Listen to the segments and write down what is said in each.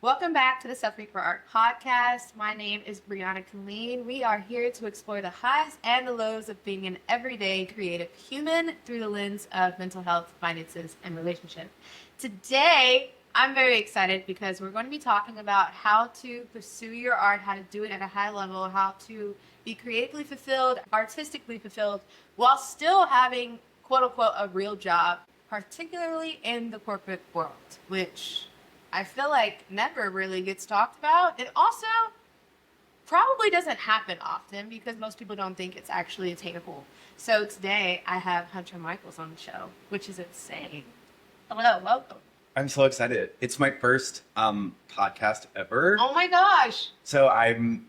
Welcome back to the Suffering for Art podcast. My name is Brianna Kaleen. We are here to explore the highs and the lows of being an everyday creative human through the lens of mental health, finances, and relationship. Today, I'm very excited because we're going to be talking about how to pursue your art, how to do it at a high level, how to be creatively fulfilled, artistically fulfilled, while still having, quote unquote, a real job, particularly in the corporate world, which I feel like never really gets talked about. It also probably doesn't happen often because most people don't think it's actually attainable. So today I have Hunter Michaels on the show, which is insane. Hello, welcome. I'm so excited. It's my first podcast ever. Oh my gosh. So I'm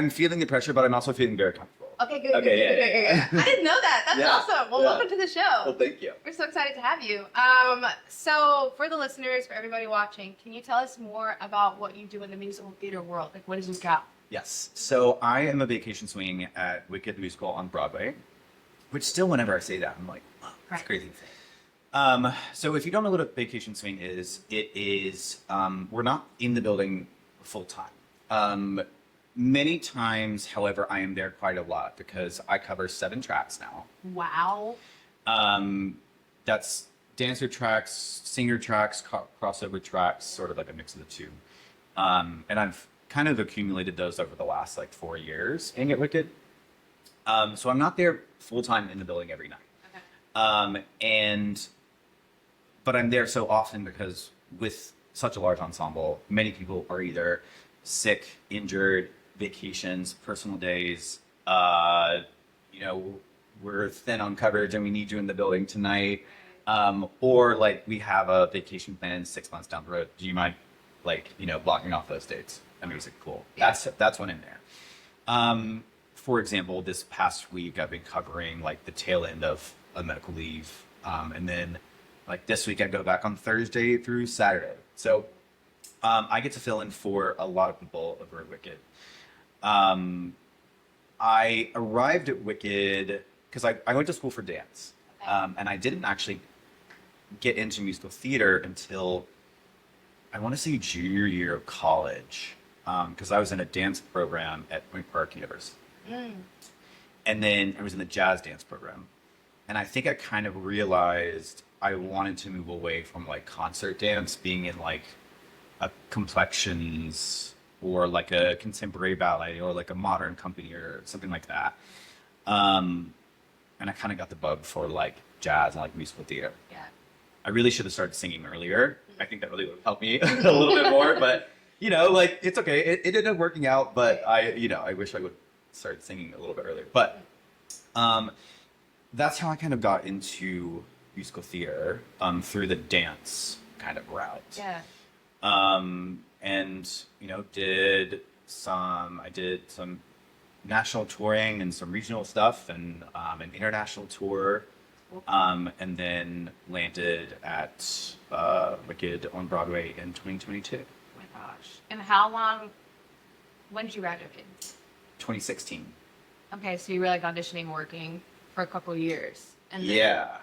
feeling the pressure, but I'm also feeling very comfortable. Okay, good. I didn't know that. That's awesome. Well, welcome to the show. Well, thank you. We're so excited to have you. So for the listeners, for everybody watching, can you tell us more about what you do in the musical theater world? Like, what is your job? Yes. So I am a vacation swing at Wicked Musical on Broadway, which still, whenever I say that, I'm like, oh, that's crazy. So if you don't know what a vacation swing is, it is, we're not in the building full time. Many times, however, I am there quite a lot because I cover 7 tracks now. Wow. That's dancer tracks, singer tracks, crossover tracks, sort of like a mix of the two. And I've kind of accumulated those over the last 4 years being at Wicked. So I'm not there full time in the building every night. Okay. But I'm there so often because with such a large ensemble, many people are either sick, injured, vacations, personal days, we're thin on coverage and we need you in the building tonight. Or we have a vacation plan 6 months down the road. Do you mind blocking off those dates? Amazing, cool. Yeah. That's one in there. For example, this past week I've been covering the tail end of a medical leave. And then this week I go back on Thursday through Saturday. So I get to fill in for a lot of people over at Wicked. I arrived at Wicked because I went to school for dance. And I didn't actually get into musical theater until, I want to say, junior year of college, because I was in a dance program at Point Park University. And then I was in the jazz dance program. And I think I kind of realized I wanted to move away from concert dance, being in a complexions or a contemporary ballet or a modern company or something like that. And I kind of got the bug for jazz and musical theater. Yeah. I really should have started singing earlier. I think that really would have helped me a little bit more, but it's okay. It ended up working out, but I wish I would start singing a little bit earlier. But that's how I kind of got into musical theater, through the dance kind of route. Yeah. And I did some national touring and some regional stuff and an international tour, and then landed at Wicked on Broadway in 2022. Oh my gosh. And when did you graduate? 2016. Okay, so you were auditioning, working for a couple of years. And then... Yeah.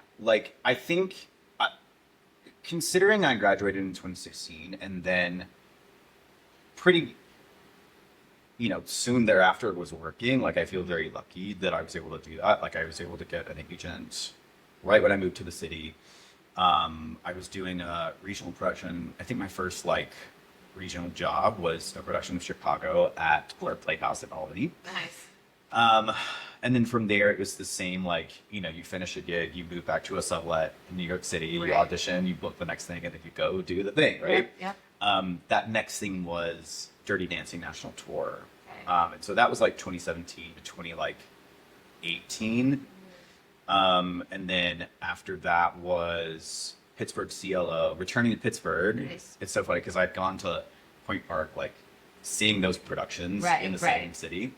I think, considering I graduated in 2016 and then pretty, soon thereafter was working, I feel very lucky that I was able to do that. I was able to get an agent right when I moved to the city. I was doing a regional production. I think my first, regional job was a production of Chicago at Fleur Playhouse in Albany. Nice. And then from there, it was the same, you finish a gig, you move back to a sublet in New York City, right. You audition, you book the next thing, and then you go do the thing, right? Yep. That next thing was Dirty Dancing National Tour. Okay. And so that was 2017 to 2018. And then after that was Pittsburgh CLO, returning to Pittsburgh. Nice. It's so funny because I'd gone to Point Park, seeing those productions in the same city.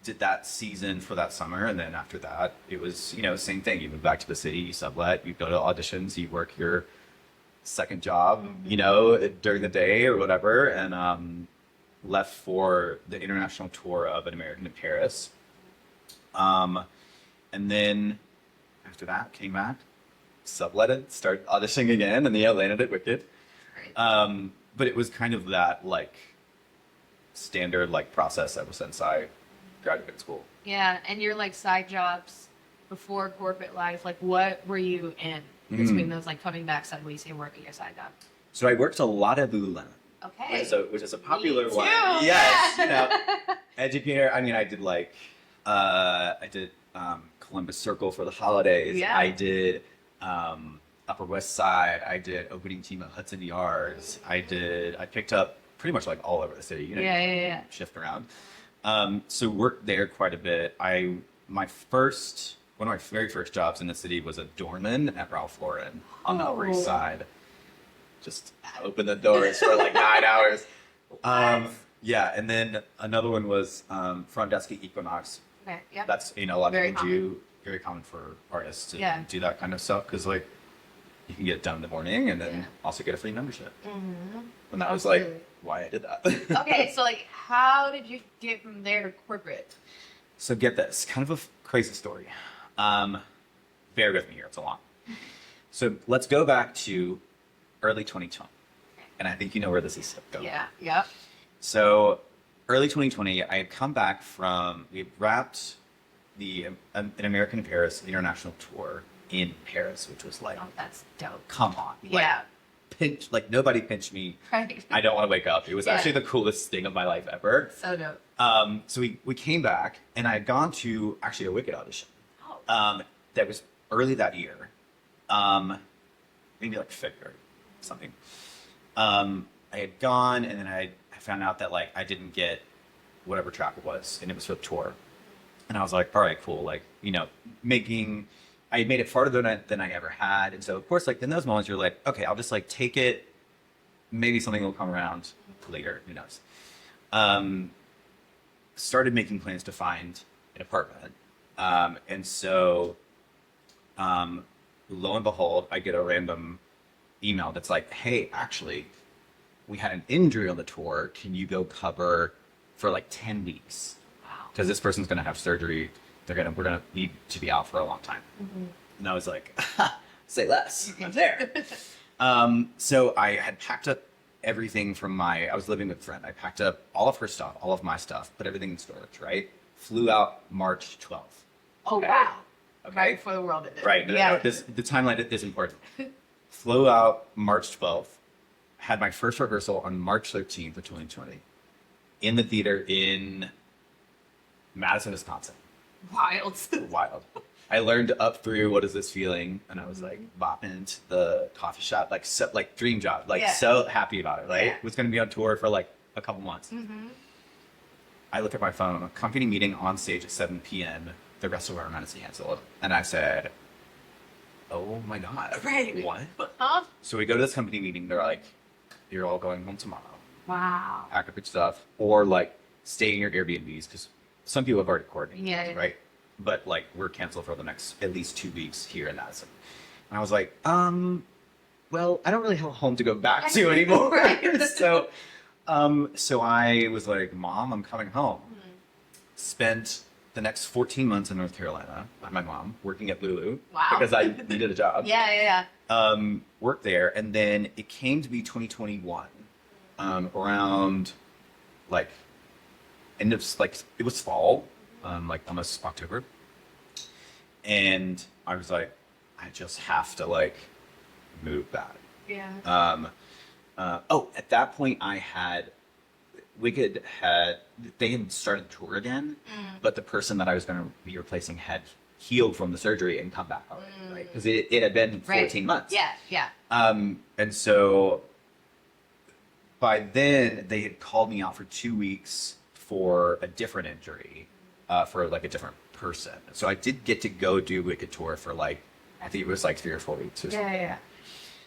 Did that season for that summer, and then after that it was same thing. You move back to the city, you sublet, you go to auditions, you work your second job during the day or whatever, and left for the international tour of An American in Paris, and then after that came back, subletted, started auditioning again, and landed at Wicked. But it was kind of that like standard like process ever since I graduated school. Yeah, and your like side jobs before corporate life, like what were you in between those like coming back suddenly and working your side job? So I worked a lot at Lululemon. Okay. Which is a popular Me too. one. Yes, you know, educator. I mean, I did like, Columbus Circle for the holidays. Yeah. I did Upper West Side. I did opening team at Hudson Yards. I picked up pretty much like all over the city. You know, Yeah. shift around. So worked there quite a bit. One of my very first jobs in the city was a doorman at Ralph Lauren on the Upper East Side. Just open the doors for like 9 hours. Yeah, and then another one was front desk at Equinox. Okay. Yeah. That's, you know, a lot Very of people do, very common for artists to do that kind of stuff because like you can get it done in the morning and then also get a free membership. Mm-hmm. And that was like why I did that. Okay, so like how did you get from there to corporate? So get this, kind of a crazy story. Bear with me here, it's a lot. So let's go back to early 2020. And I think you know where this is going. Yeah, yep. So early 2020, I had come back we wrapped an American in Paris international tour in Paris, which was like, Oh, that's dope. come on. Yeah. Like nobody pinched me. Right. I don't want to wake up. It was actually the coolest thing of my life ever. So dope. So we came back and I had gone to actually a Wicked audition. Oh. That was early that year. Maybe like February, something. I had gone and then I found out that like I didn't get whatever track it was and it was for the tour. And I was like, all right, cool. Like, you know, I made it farther than I ever had. And so of course, like in those moments you're like, okay, I'll just like take it. Maybe something will come around later, who knows? Started making plans to find an apartment. And so, lo and behold, I get a random email that's like, hey, actually, we had an injury on the tour. Can you go cover for like 10 weeks? Wow. Because this person's going to have surgery. We're going to need to be out for a long time. Mm-hmm. And I was like, say less. I'm there. So I had packed up everything I was living with a friend. I packed up all of her stuff, all of my stuff, put everything in storage, right? Flew out March 12th. Oh, wow. Okay. Right before the world ended. Right. Yeah. The timeline is important. Flew out March 12th. Had my first rehearsal on March 13th of 2020 in the theater in Madison, Wisconsin. Wild. Wild. I learned up through what is this feeling, and I was like bopping into the coffee shop, like dream job, so happy about it. Right, was going to be on tour for like a couple months. Mm-hmm. I look at my phone, a company meeting on stage at 7 p.m. The rest of our event is canceled, and I said, "Oh my god, right? What?" Huh? So we go to this company meeting. They're like, "You're all going home tomorrow. Wow. Pack up your stuff, or like stay in your Airbnbs because some people have already coordinated, right? But like we're canceled for the next at least 2 weeks here in Madison." And I was like, well, I don't really have a home to go back to anymore. Right. So I was like, Mom, I'm coming home. Mm-hmm. Spent the next 14 months in North Carolina with my mom working at Lulu because I needed a job. Yeah. Worked there, and then it came to be 2021, around like end of like it was fall. Like almost October. And I was like, I just have to like move back. Yeah. At that point they had started the tour again, but the person that I was going to be replacing had healed from the surgery and come back already, right? Because it had been 14 months. Yeah. And so by then they had called me out for 2 weeks for a different injury. For like a different person. So I did get to go do Wicked Tour for like, I think it was like 3 or 4 weeks or something. Yeah.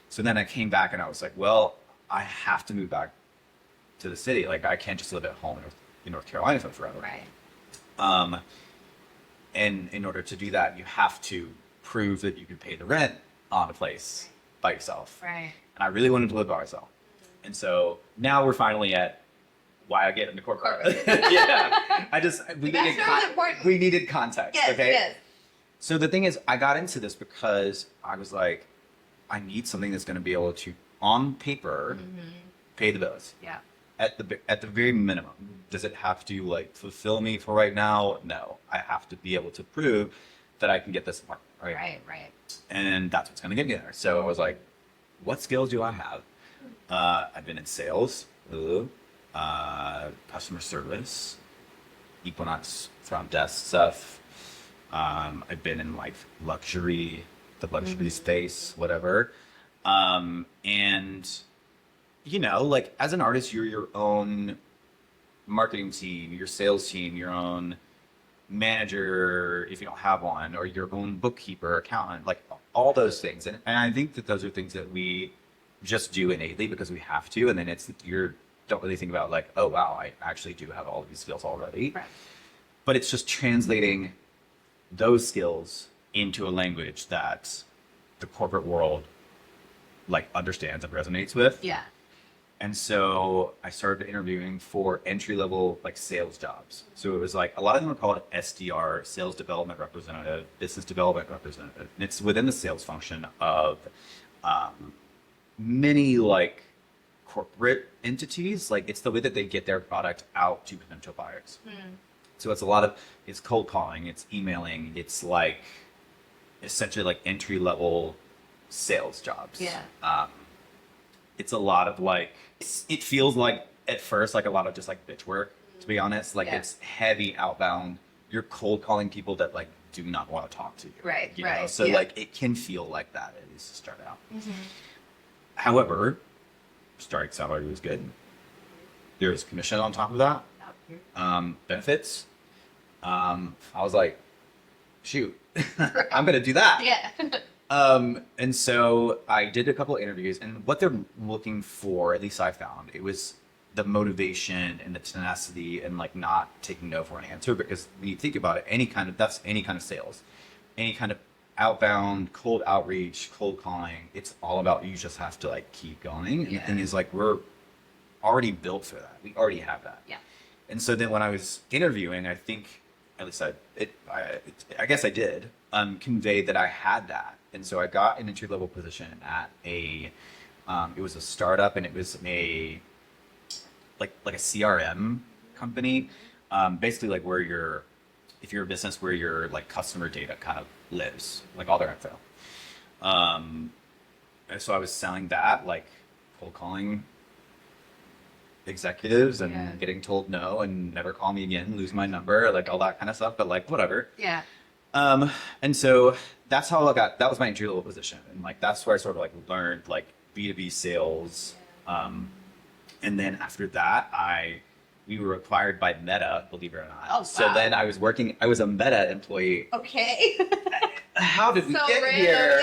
So then I came back and I was like, well, I have to move back to the city. Like I can't just live at home in North Carolina for forever. Right. And in order to do that, you have to prove that you can pay the rent on a place by yourself. Right. And I really wanted to live by myself. And so now we're finally at why I get into corporate. Yeah. We needed context. Yes, okay. Yes. So the thing is, I got into this because I was like, I need something that's going to be able to on paper pay the bills. Yeah. At the very minimum, does it have to like fulfill me for right now? No, I have to be able to prove that I can get this apartment, right? Right. And that's what's going to get me there. So I was like, what skills do I have? I've been in sales, customer service, Equinox front desk stuff. I've been in like the luxury space, whatever. And you know, like as an artist, you're your own marketing team, your sales team, your own manager, if you don't have one, or your own bookkeeper, accountant, like all those things. And I think that those are things that we just do innately because we have to. And then don't really think about like, oh, wow, I actually do have all of these skills already. Right. But it's just translating those skills into a language that the corporate world like understands and resonates with. Yeah. And so I started interviewing for entry-level like sales jobs. So it was like a lot of them are called SDR, sales development representative, business development representative. And it's within the sales function of many like corporate entities. Like it's the way that they get their product out to potential buyers. So it's cold calling, it's emailing, it's like essentially like entry-level sales jobs. Yeah. It's a lot of like, it feels like at first like a lot of just like bitch work, to be honest. Like it's heavy outbound. You're cold calling people that like do not want to talk to you. Right. You know? So like it can feel like that at least to start out. However, starting salary was good. There's commission on top of that. Benefits. I was like, shoot, I'm gonna do that. Yeah. And so I did a couple of interviews, and what they're looking for, at least I found, it was the motivation and the tenacity and like not taking no for an answer. Because when you think about it, that's any kind of sales, any kind of outbound, cold outreach, cold calling, it's all about, you just have to like keep going. And the thing is like, we're already built for that. We already have that. Yeah. And so then when I was interviewing, I think, at least I guess I did, convey that I had that. And so I got an entry-level position at it was a startup, and it was a CRM company, basically like if you're a business where your like customer data kind of lives, like all their info. And so I was selling that, like cold calling executives and getting told no and never call me again, lose my number, like all that kind of stuff, but like whatever. Yeah. And so that's how that was my entry level position. And like, that's where I sort of like learned like B2B sales. And then after that, we were acquired by Meta, believe it or not. Oh, wow. So then I was a Meta employee. Okay. How did we get random, here?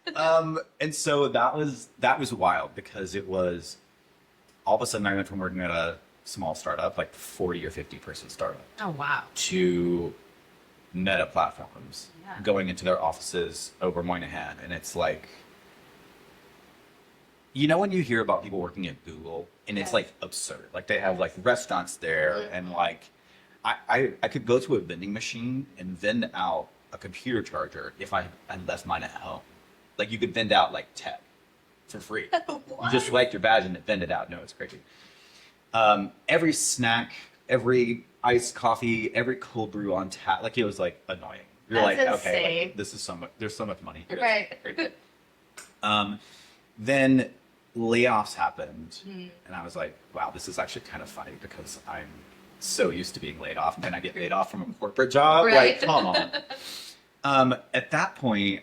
Yeah. And so that was wild, because it was all of a sudden I went from working at a small startup, like 40 or 50 person startup. Oh, wow. To Meta platforms, going into their offices over Moynihan. And it's like, you know, when you hear about people working at Google, and it's like absurd, like they have like restaurants there, and like I could go to a vending machine and vend out a computer charger if I had left mine at home. Like you could vend out like tech for free. You just select your badge and vend it out. No, it's crazy. Every snack, every iced coffee, every cold brew on tap, like it was like annoying. You're That's like, insane. okay, like, this is there's so much money here. Right. Then layoffs happened, and I was like, wow, this is actually kind of funny, because I'm so used to being laid off, and then I get laid off from a corporate job. Right. Like, come on. At that point,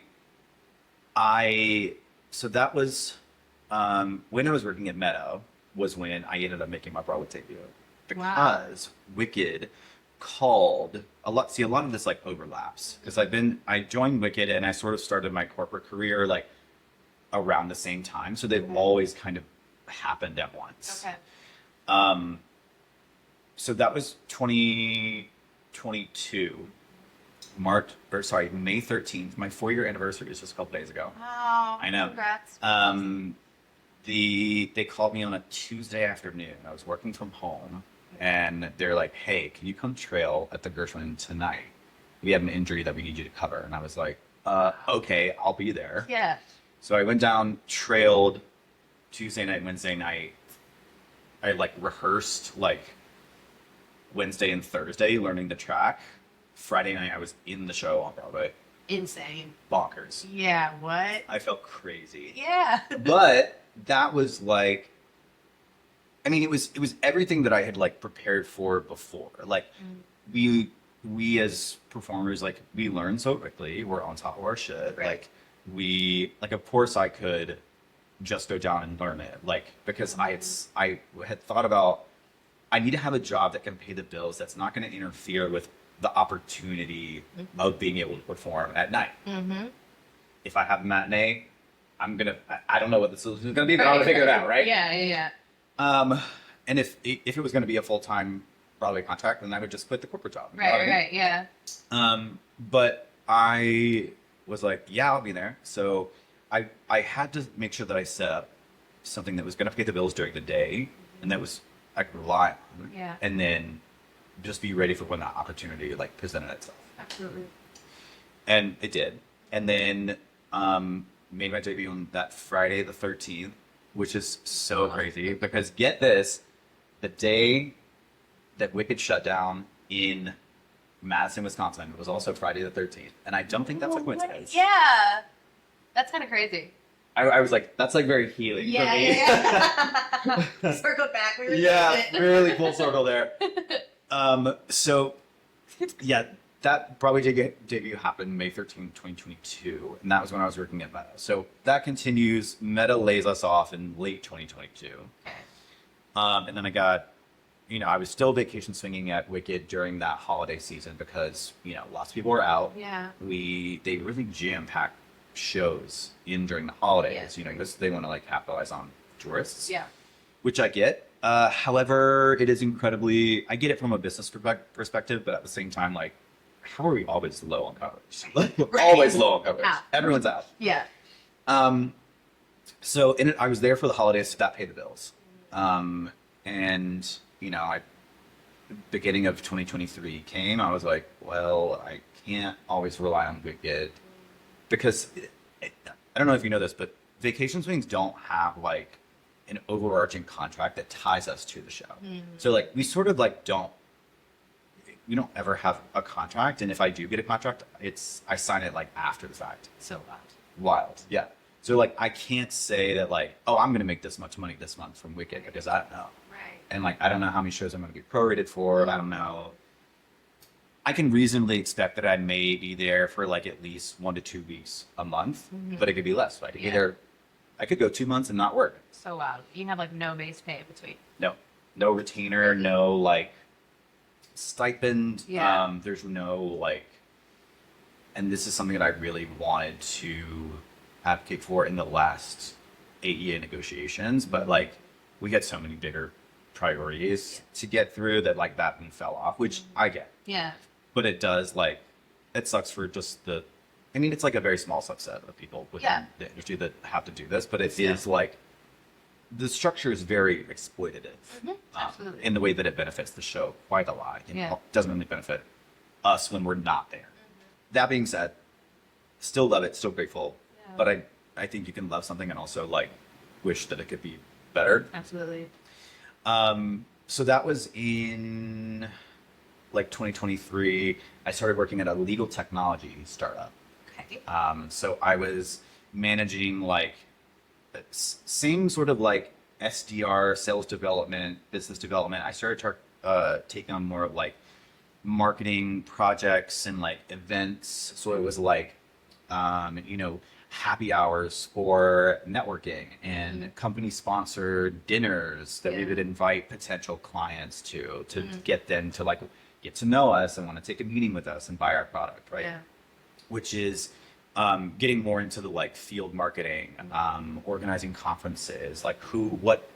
so that was when I was working at Meta, was when I ended up making my Broadway debut. Because Wicked called a lot. See, a lot of this like overlaps, because I joined Wicked and I sort of started my corporate career like around the same time. So they've always kind of happened at once. Okay. So that was 2022, May 13th. My 4-year anniversary was just a couple days ago. Oh, I know. Congrats. They called me on a Tuesday afternoon. I was working from home, and they're like, hey, can you come trail at the Gershwin tonight? We have an injury that we need you to cover. And I was like, okay, I'll be there. Yeah. So I went down, trailed, Tuesday night, Wednesday night, I like rehearsed like Wednesday and Thursday learning the track. Friday night I was in the show on Broadway. Insane. Bonkers. Yeah, what? I felt crazy. Yeah. But that was like, I mean, it was everything that I had like prepared for before. Like we as performers, like we learn so quickly. We're on top of our shit. Right. Like of course I could just go down and learn it. Like because I had thought about, I need to have a job that can pay the bills. That's not going to interfere with the opportunity of being able to perform at night. If I have a matinee, I don't know what the solution is going to be, but I'm going to figure it out, right? Yeah. And if it was going to be a full-time Broadway contract, then I would just quit the corporate job. Right, yeah. But I was like, yeah, I'll be there. So I had to make sure that I set up something that was going to pay the bills during the day, and that was I could rely on. Yeah. And then just be ready for when that opportunity like presented itself. Absolutely. And it did. And then made my debut on that Friday the 13th, which is so crazy because get this, the day that Wicked shut down in Madison, Wisconsin was also Friday the 13th. And I don't think that's a coincidence. Yeah. That's kind of crazy. I was like, that's like very healing for me. Yeah. Circle back. We were really full circle there. So, yeah, that Broadway debut happened May 13, 2022, and that was when I was working at Meta. So that continues. Meta lays us off in late 2022. And then I got, I was still vacation swinging at Wicked during that holiday season because, lots of people were out. Yeah. They really jam-packed shows in during the holidays, because they want to like capitalize on tourists. Yeah. Which I get. However, it is I get it from a business perspective, but at the same time, like, how are we always low on coverage? We're always low on coverage. Out. Everyone's out. Yeah. So I was there for the holidays, so that paid the bills. Beginning of 2023 came, I was like, well, I can't always rely on Wicked because I don't know if you know this, but vacation swings don't have like an overarching contract that ties us to the show. So like we sort of like we don't ever have a contract, and if I do get a contract, I sign it like after the fact. So Wild, yeah. So like I can't say that like, oh, I'm gonna make this much money this month from Wicked because I don't know. Right. And like I don't know how many shows I'm gonna be prorated for. I don't know. I can reasonably expect that I may be there for like at least 1 to 2 weeks a month, but it could be less. I could I could go 2 months and not work. So wild. You have like no base pay in between. No retainer, no like stipend. Yeah. There's no like, and this is something that I really wanted to advocate for in the last 8-year negotiations, but like we had so many bigger priorities to get through that like that one fell off, which I get. Yeah. But it does like, it sucks for just it's like a very small subset of people within the industry that have to do this, but it is like, the structure is very exploitative in the way that it benefits the show quite a lot. It doesn't really benefit us when we're not there. That being said, still love it, still grateful, but I think you can love something and also like wish that it could be better. Absolutely. So that was in like 2023. I started working at a legal technology startup. Okay. So I was managing like same sort of like SDR, sales development, business development. I started taking on more of like marketing projects and like events. So it was like, happy hours for networking and company sponsored dinners that we would invite potential clients to get them to like get to know us and want to take a meeting with us and buy our product, right? Yeah. Which is getting more into the like field marketing, organizing conferences, like what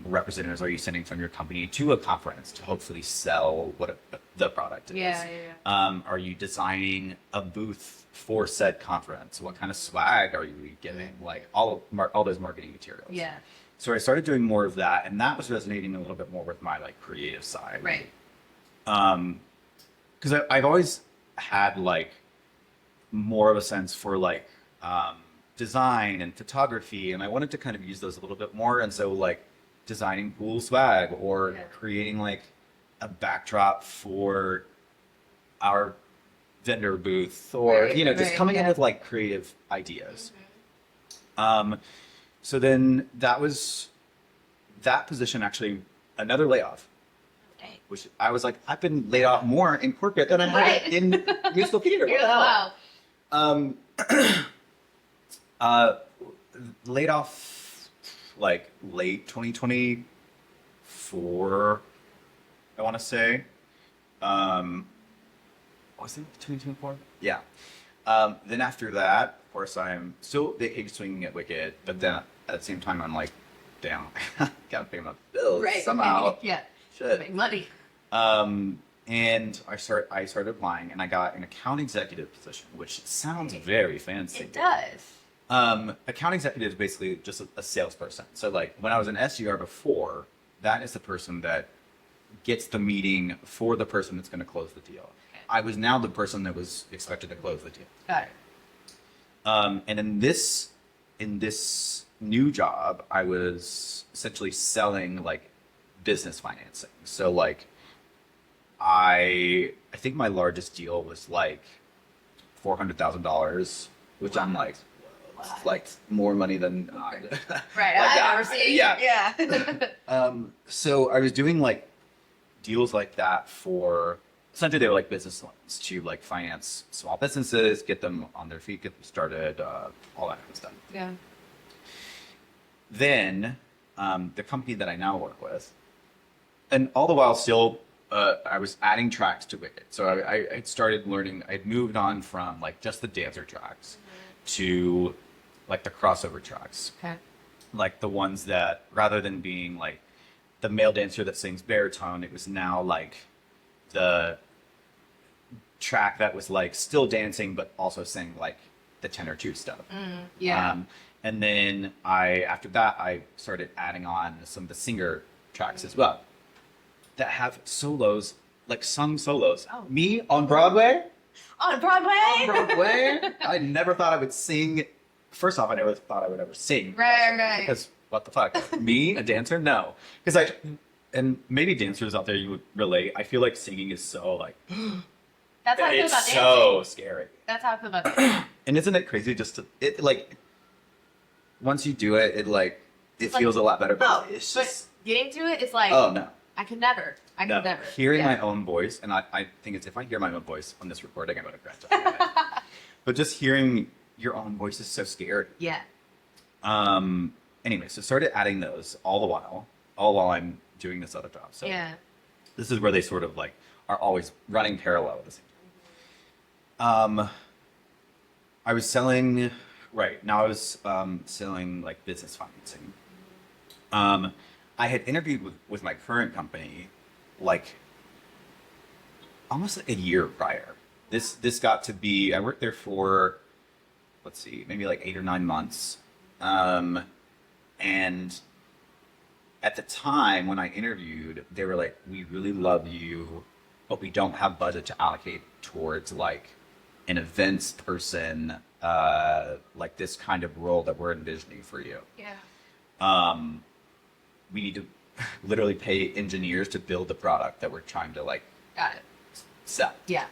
representatives are you sending from your company to a conference to hopefully sell what the product is? Yeah. Are you designing a booth for said conference? What kind of swag are you giving? Like all those marketing materials. Yeah. So I started doing more of that, and that was resonating a little bit more with my like creative side. Right. Because I've always had like more of a sense for like design and photography, and I wanted to kind of use those a little bit more. And so like designing cool swag or creating like a backdrop for our vendor booth, or just coming in with like creative ideas. So then that position actually another layoff, which I was like, I've been laid off more in corporate than I have in musical theater. What the hell? Laid off like late 2024, I want to say. Was it 2024? Yeah. Then after that, of course, I'm still big swinging at Wicked, but then at the same time, I'm like, damn, gotta pay my bills somehow. Shit. Make money. And I started applying, and I got an account executive position, which sounds very fancy. It does. Account executive is basically just a salesperson. So like when I was an SDR before, that is the person that gets the meeting for the person that's going to close the deal. I was now the person that was expected to close the deal. Got it. And in this new job, I was essentially selling like business financing. So like I think my largest deal was like $400,000, which I'm like, like more money than right. Like I've ever seen. Yeah. So I was doing like deals like that for essentially they were like business loans to like finance small businesses, get them on their feet, get them started, all that kind of stuff. Yeah. Then the company that I now work with, and all the while still I was adding tracks to Wicked. So I had started learning, I'd moved on from like just the dancer tracks to like the crossover tracks. Okay. Like the ones that rather than being like the male dancer that sings baritone, it was now like the track that was like still dancing but also sang like the tenor two stuff. And then after that I started adding on some of the singer tracks as well that have solos, like sung solos. Oh. Me on Broadway? On Broadway? I never thought I would sing. First off, I never thought I would ever sing. Right. Because what the fuck? Me, a dancer? No. Because and maybe dancers out there you would relate. I feel like singing is so like That's how I feel about it's dancing. so scary. That's how I feel about dancing. And isn't it crazy just to it like once you do it, it like it feels a lot better. But it's just getting to it is like oh no. I could never. Hearing my own voice, and I think it's if I hear my own voice on this recording, I'm gonna crash. But just hearing your own voice is so scary. Yeah. Anyway, so started adding those all while I'm doing this other job. So this is where they sort of like are always running parallel at the same time. I was selling selling like business financing. I had interviewed with my current company like almost like a year prior. This got to be I worked there for maybe like 8 or 9 months. And at the time when I interviewed, they were like, we really love you, but we don't have budget to allocate towards like an events person, like this kind of role that we're envisioning for you. Yeah. We need to literally pay engineers to build the product that we're trying to like Got it. sell. Yeah.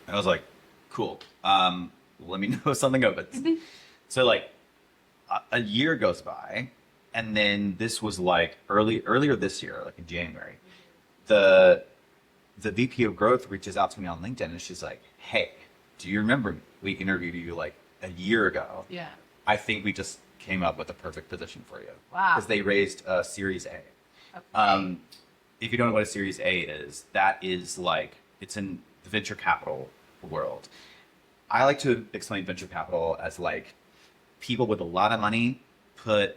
And I was like, cool. Let me know something opens. So like a year goes by, and then this was like earlier this year, like in January, the VP of growth reaches out to me on LinkedIn and she's like, hey, do you remember me? We interviewed you like a year ago. Yeah. I think we just came up with a perfect position for you. Wow. Because they raised a Series A. Okay. If you don't know what a Series A is, that is like, it's in the venture capital world. I like to explain venture capital as like people with a lot of money put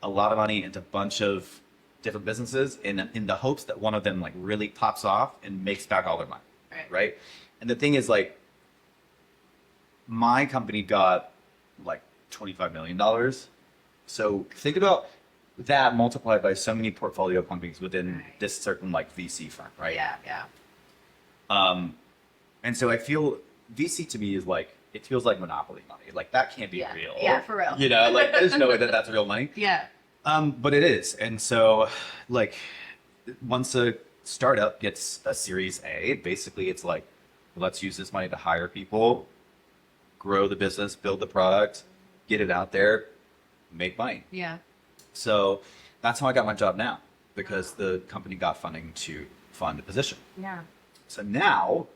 a lot of money into a bunch of different businesses in the hopes that one of them like really pops off and makes back all their money. Right? And the thing is like, my company got like $25 million. So think about that multiplied by so many portfolio companies within this certain like VC firm, right? Yeah. And so I feel VC to me is like it feels like monopoly money. Like that can't be real. Yeah, for real. You know, like there's no way that that's real money. Yeah. But it is. And so like once a startup gets a Series A, basically it's like, let's use this money to hire people, grow the business, build the product, get it out there, make money. Yeah. So that's how I got my job now, because the company got funding to fund the position. Yeah. So now,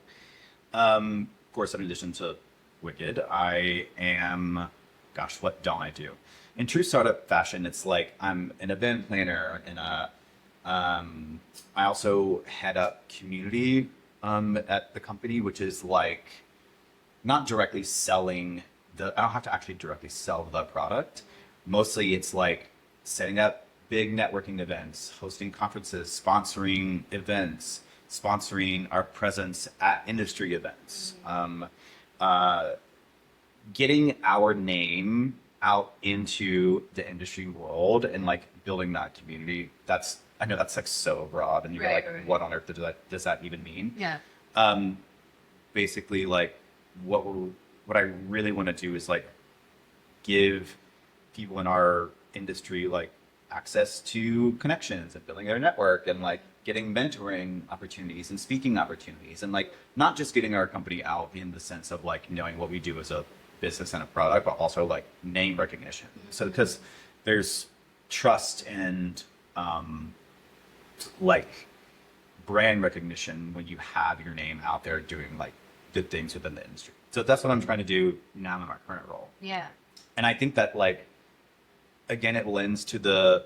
of course, in addition to Wicked, I am, gosh, what don't I do? In true startup fashion, it's like I'm an event planner and I also head up community at the company, which is like not directly selling I don't have to actually directly sell the product. Mostly it's like setting up big networking events, hosting conferences, sponsoring events, sponsoring our presence at industry events, getting our name out into the industry world and like building that community. I know that's like so broad, and you're like, what on earth does that even mean? Yeah. Basically, like what I really want to do is like give people in our industry like access to connections and building their network and like getting mentoring opportunities and speaking opportunities, and like not just getting our company out in the sense of like knowing what we do as a business and a product, but also like name recognition. So because there's trust and like brand recognition when you have your name out there doing like good things within the industry. So that's what I'm trying to do now in my current role. Yeah. And I think that like, again, it lends to the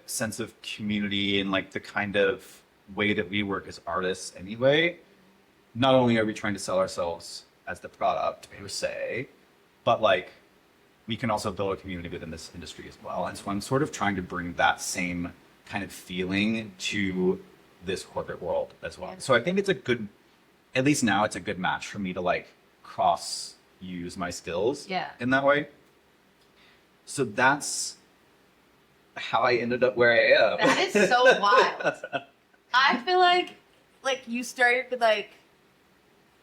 sense of community and like the kind of way that we work as artists anyway. Not only are we trying to sell ourselves as the product per se, but like we can also build a community within this industry as well. And so I'm sort of trying to bring that same kind of feeling to this corporate world as well. So I think it's a good, at least now it's a good match for me to like cross use my skills in that way. So that's how I ended up where I am. That is so wild. I feel like you started with like,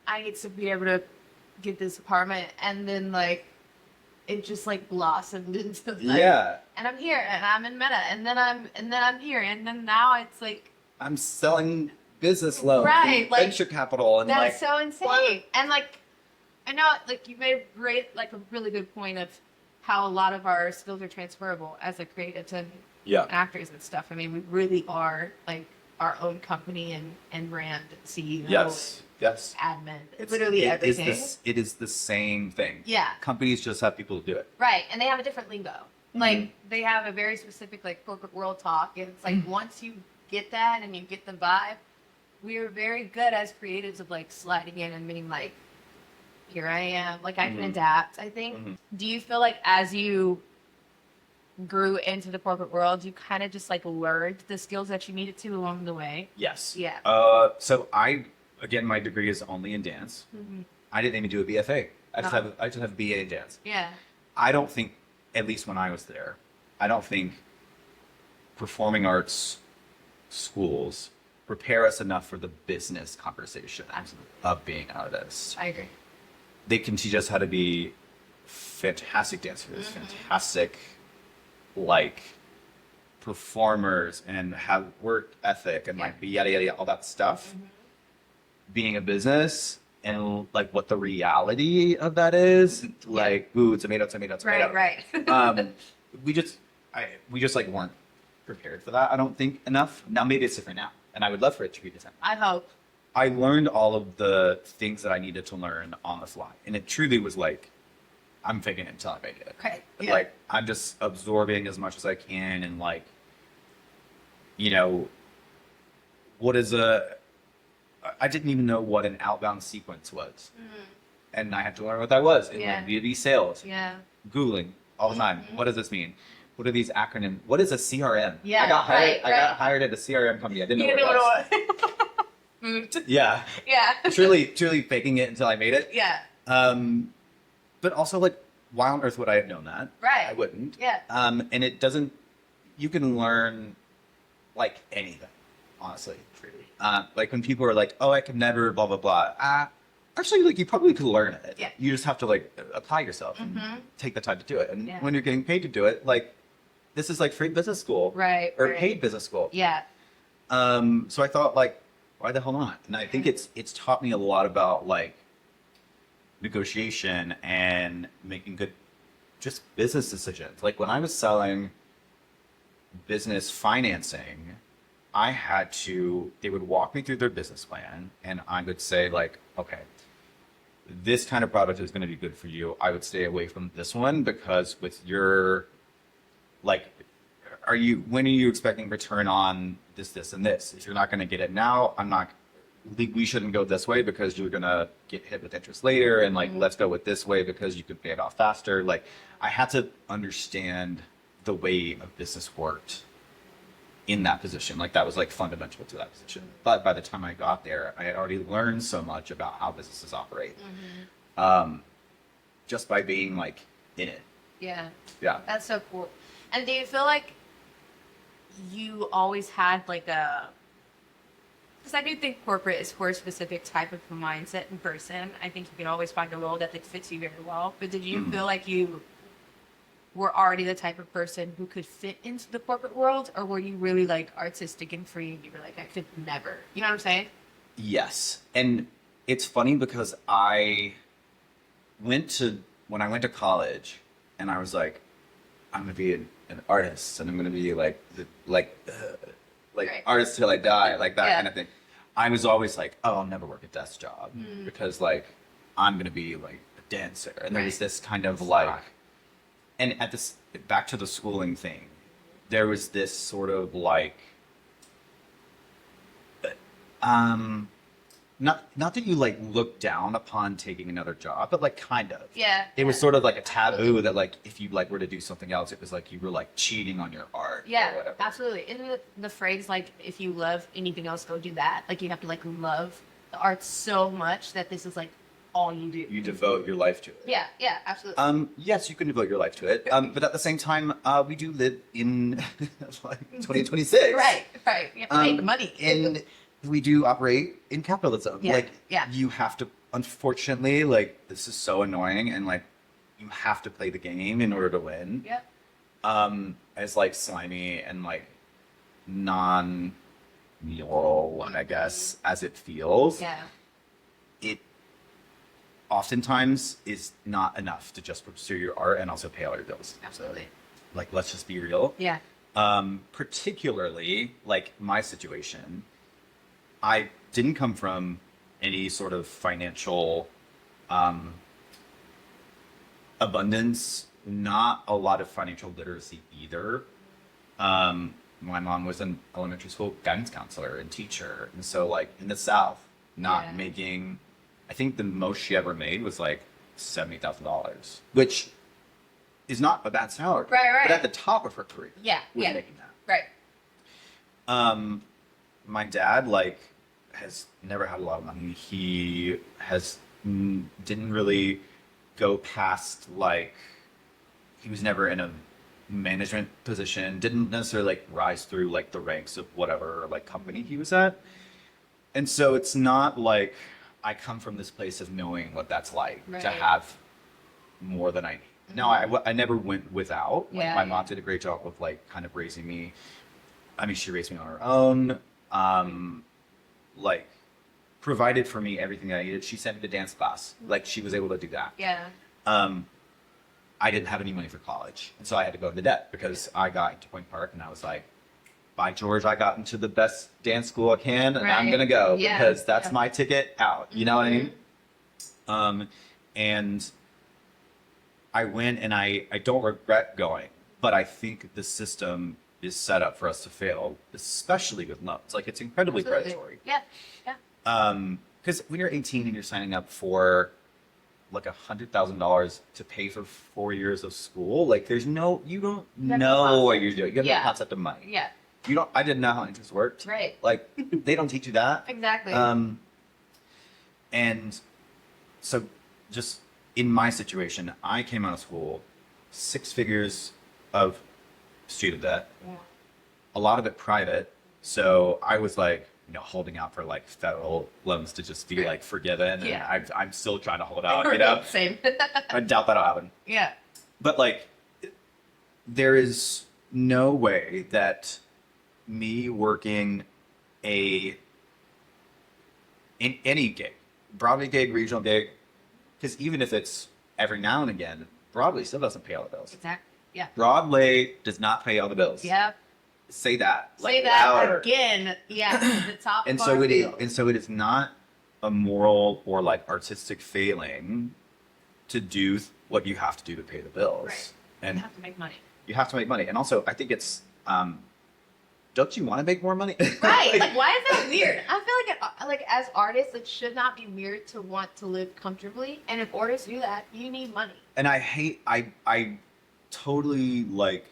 I need to be able to get this apartment, and then like it just like blossomed into like, and I'm here and I'm in Meta, and then I'm here, and then now it's like I'm selling business loans, right? Like venture capital, and that's like, so insane. What? And like I know like you made a really good point of how a lot of our skills are transferable as a creatives and actors and stuff. I mean, we really are like our own company and brand CEO. Yes. Admin. It's literally everything. It is the same thing. Yeah. Companies just have people to do it. Right. And they have a different lingo. Mm-hmm. Like they have a very specific like corporate world talk. And it's like once you get that and you get the vibe, we are very good as creatives of like sliding in and being like, here I am. Like I can adapt, I think. Mm-hmm. Do you feel like as you grew into the corporate world, you kind of just like learned the skills that you needed to along the way? Yes. Yeah. So again, my degree is only in dance. Mm-hmm. I didn't even do a BFA. I just have a BA in dance. Yeah. I don't think, at least when I was there, I don't think performing arts schools prepare us enough for the business conversation of being an artist. I agree. They can teach us how to be fantastic dancers, fantastic like performers, and have work ethic and like yada yada, all that stuff. Mm-hmm. Being a business and like what the reality of that is, like ooh, tomato. Right. We just like weren't prepared for that. I don't think enough. Now maybe it's different now, and I would love for it to be different. I hope. I learned all of the things that I needed to learn on the fly, and it truly was like, I'm faking it until I make it. Okay. Yeah. Like I'm just absorbing as much as I can, and like, you know, I didn't even know what an outbound sequence was, and I had to learn what that was in like B2B sales. Yeah. Googling all the time. What does this mean? What are these acronyms? What is a CRM? Yeah. I got hired at a CRM company. I didn't know what it was. Yeah. Truly faking it until I made it. Yeah. But also like, why on earth would I have known that? Right. I wouldn't. Yeah. And it doesn't, you can learn like anything, honestly. Like when people are like, oh, I can never blah, blah, blah. Are actually, like, you probably could learn it. Yeah. You just have to, like, apply yourself and take the time to do it. And Yeah. when you're getting paid to do it, like, this is like free business school. Right. Or paid business school. Yeah. So I thought, like, why the hell not? And I think it's taught me a lot about, like, negotiation and making good just business decisions. Like, when I was selling business financing, they would walk me through their business plan, and I would say, like, okay, this kind of product is going to be good for you. I would stay away from this one because with your, like, when are you expecting return on this, and this? If you're not going to get it now, we shouldn't go this way because you're going to get hit with interest later. And, like, let's go with this way because you can pay it off faster. Like, I had to understand the way of business worked in that position. Like, that was, like, fundamental to that position. But by the time I got there, I had already learned so much about how businesses operate. Just by being, like, in it. Yeah. Yeah. That's so cool. And do you feel like you always had like because I do think corporate is for a specific type of mindset and person. I think you can always find a role that fits you very well. But did you feel like you were already the type of person who could fit into the corporate world, or were you really like artistic and free and you were like, I could never, you know what I'm saying? Yes. And it's funny because when I went to college and I was like, I'm going to be an artist and I'm going to be like Right. artist till I die, like that Yeah. kind of thing. I was always like, oh, I'll never work a desk job because, like, I'm going to be like a dancer. And there was this kind of like, and back to the schooling thing, there was this sort of like, not that you like look down upon taking another job, but like kind of. Yeah. It was sort of like a taboo that, like, if you like were to do something else, it was like you were like cheating on your art. Yeah, or whatever. absolutely. Isn't the phrase like, if you love anything else, go do that? Like, you have to like love the art so much that this is like all you do. You devote your life to it. Yeah, absolutely. Yes, you can devote your life to it. But at the same time, we do live in like 2026. Right. You have to make money. And we do operate in capitalism. Yeah, Like, yeah. you have to, unfortunately, like, this is so annoying, and like, you have to play the game in order to win. Yep. As like slimy and like non-moral, I guess, as it feels. Yeah. It oftentimes is not enough to just pursue your art and also pay all your bills. Absolutely. Like, let's just be real. Yeah. Particularly, like, my situation, I didn't come from any sort of financial abundance, not a lot of financial literacy either. My mom was an elementary school guidance counselor and teacher. And so, like, in the South, not making, I think the most she ever made was like $70,000, which is not a bad salary. Right. But at the top of her career, Yeah. was making that. Right. My dad, like, has never had a lot of money. He didn't really go past, like, he was never in a management position, didn't necessarily like rise through like the ranks of whatever like company he was at. And so it's not like I come from this place of knowing what that's like to have more than I need. Now, I never went without. Like, my mom did a great job of like kind of raising me. I mean, she raised me on her own. Like, provided for me everything I needed. She sent me to dance class. Like, she was able to do that. Yeah. I didn't have any money for college, and so I had to go into debt because I got into Point Park, and I was like, by George, I got into the best dance school I can, and I'm gonna go because that's my ticket out. You know what I mean? And I went, and I don't regret going, but I think the system is set up for us to fail, especially with loans. Like, it's incredibly predatory. Yeah. Because when you're 18 and you're signing up for like $100,000 to pay for 4 years of school, like, you don't know what you're doing. You have no concept of money. Yeah. I didn't know how interest worked. Right. Like, they don't teach you that. Exactly. And so just in my situation, I came out of school, 6 figures of student debt, a lot of it private. So I was like, holding out for like federal loans to just be like forgiven. Yeah. And I'm still trying to hold out, Same. I doubt that'll happen. Yeah. But like, there is no way that me working in any gig, Broadway gig, regional gig, because even if it's every now and again, Broadway still doesn't pay all the bills. Exactly. Yeah. Broadway does not pay all the bills. Yep. Say that. Say that louder. again. Yeah. The top And of so our it is, field. and so it is not a moral or like artistic failing to do what you have to do to pay the bills. Right. And You have to make money. you have to make money. And also, I think it's, don't you want to make more money? Right. Like, why is that weird? I feel like as artists, it should not be weird to want to live comfortably. And if artists do that, you need money. And I totally like,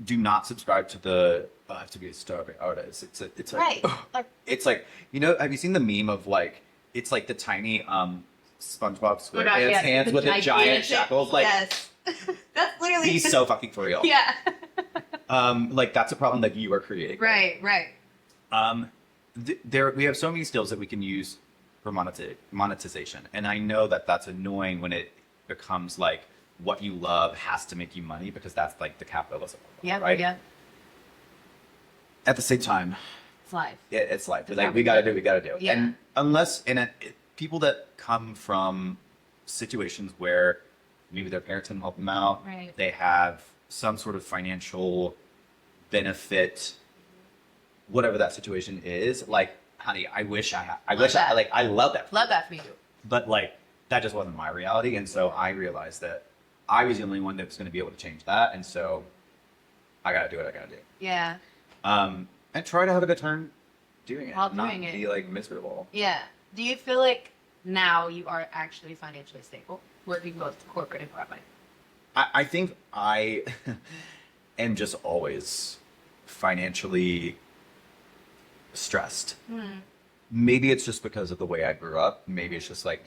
do not subscribe to the, I have to be a starving artist. It's like, Right. Like, it's like, have you seen the meme of like, it's like the tiny, SpongeBob oh gosh, SquarePants yeah, hands the with the giant gigantic- shackles? Like, yes. That's literally. he's so fucking for real. Yeah. Like that's a problem that you are creating. Right. We have so many skills that we can use for monetization, and I know that that's annoying when it becomes like what you love has to make you money, because that's like the capitalism. Yeah. Right. Yeah. At the same time, It's life. yeah, it's life. That's Like how we we gotta do. do, we gotta do. Yeah. And unless people that come from situations where maybe their parents didn't help them out, Right. they have some sort of financial benefit, whatever that situation is. Like, honey, I wish I love that. Love that for you. But like, that just wasn't my reality, and so I realized that I was the only one that was going to be able to change that, and so I gotta do what I gotta do. Yeah. And try to have a good time doing it, While not doing it. be like miserable. Yeah. Do you feel like now you are actually financially stable, working both corporate and Broadway? I think I am just always financially stressed. Maybe it's just because of the way I grew up. Maybe it's just like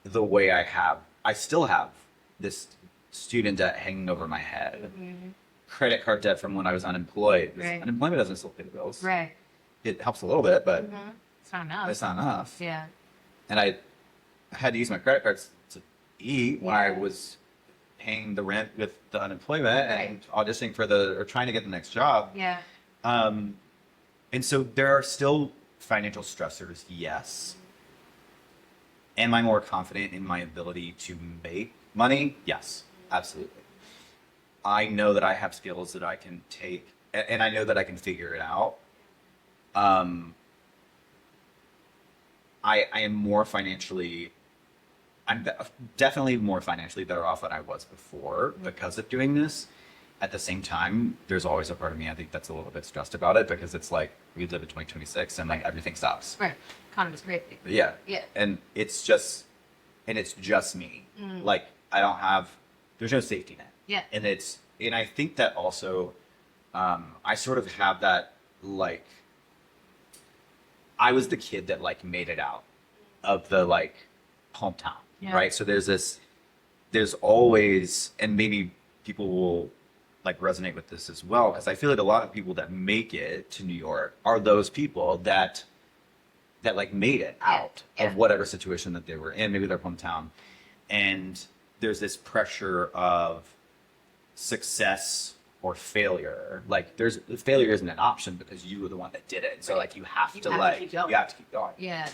the way I still have this student debt hanging over my head. Credit card debt from when I was unemployed. Right. Unemployment doesn't still pay the bills. Right. It helps a little bit, but It's not enough. it's not enough. Yeah. And I had to use my credit cards to eat when I Yeah. was paying the rent with the unemployment Right. and auditioning or trying to get the next job. Yeah. And so there are still financial stressors, yes. Am I more confident in my ability to make money? Yes, absolutely. I know that I have skills that I can take, and I know that I can figure it out. I am more financially, definitely more financially better off than I was before because of doing this. At the same time, there's always a part of me, I think, that's a little bit stressed about it, because it's like we live in 2026 and like everything stops. Right. Economy's crazy. But yeah. Yeah. And it's just me. Like there's no safety net. Yeah. And I think that also, I sort of have that, like, I was the kid that like made it out of the like hometown, Yeah. right? So there's always, and maybe people will like resonate with this as well, because I feel like a lot of people that make it to New York are those people that like made it out Yeah. of whatever situation that they were in, maybe their hometown. And there's this pressure of success or failure. Like failure isn't an option because you were the one that did it. So like you have to keep going. Yeah.